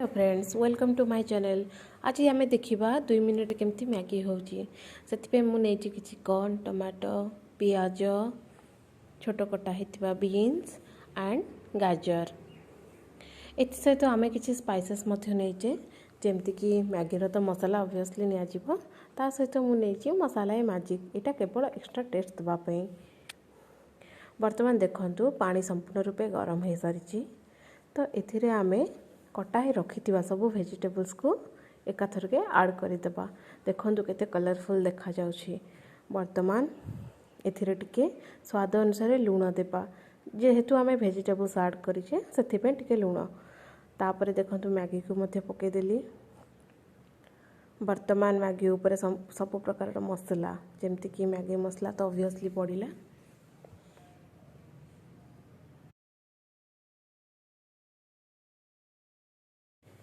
Hello friends welcome to my channel. आज आम देखा 2 मिनट केमती मैगी होची से मुझे किसी कॉर्न टमाटो पियाज छोट कटा होता बीन्स एंड गाजर एथि सहित आम किसी स्पाइसेस नहींचे जमती कि मैगीर तो मसला ऑब्वियसली निया सहित मुझे मसाला मैजिक यहाँ केवल एक्स्ट्रा टेस्ट देवाई। बर्तमान देखु पानी संपूर्ण रूपे गरम हो सारी तो ये आम कटा ही रखि सब वेजिटेबल्स को एकाथर के ऐड करदेबा। देखु केते कलरफुल देखा जाउछि। वर्तमान एथिरे टिके स्वाद अनुसार लूण देबा जेहेतु आम वेजिटेबल्स ऐड करिछे सेथिपे टिके लूण तापर देखु मैगी को मध्य पके देली। वर्तमान मैगी ऊपर सब प्रकार मसला जेमती कि मैगी मसला तो ऑब्वियसली पड़िला।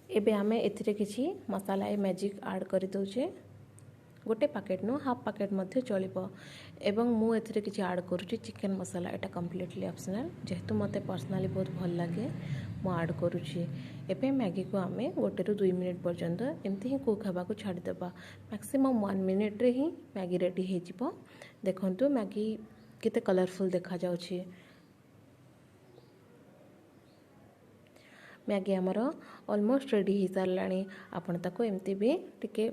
एबे आमे एथिरे किछि मसाला मैजिक ऐड कर दउचे। गोटे पैकेट नो हाफ पैकेट मध्य चलिबो एवं मु एथिरे किछि ऐड करूची चिकन मसाला। एटा कंप्लीटली ऑप्शनल जेहेतु मते पर्सनली बहुत भल लागे मु ऐड करूची। एबे मैगी को आमे 1 ରୁ 2 मिनिट पर्यंत एमती ही कुक हवा को छाड़ी देबा। मैक्सिमम 1 मिनिट रे ही मैगी रेडी हे जिवो। देखंतु मैगी केते कलरफुल देखा जाउची। मैगी आमर ऑलमोस्ट रेडी हो सारा। आपन ताको एमती भी टिके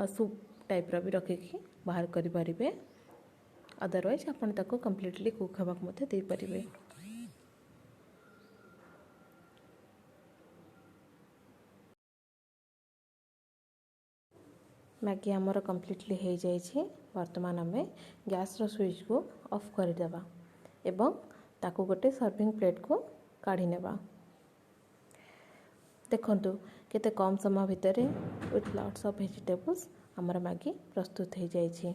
सूप टाइप रो भी रखिकी बाहर करि परिबे। अदरवाइज आपन ताको कंप्लीटली कुक हवा को मते दे परिबे। मैगी आमर कंप्लीटली हो जाइए। वर्तमान आम गैस रो स्विच को ऑफ कर देबा एवं ताको गोटे सर्विंग प्लेट को काढ़ी नेबा। देखंतु केते कम समय भितर विथ लॉट्स ऑफ वेजिटेबल्स आमर मैगी प्रस्तुत हो जाइए।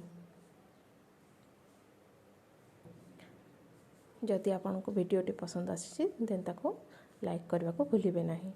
जदि आपको वीडियोटी पसंद आसी देन ताको लाइक करने को भूलिबे नहीं।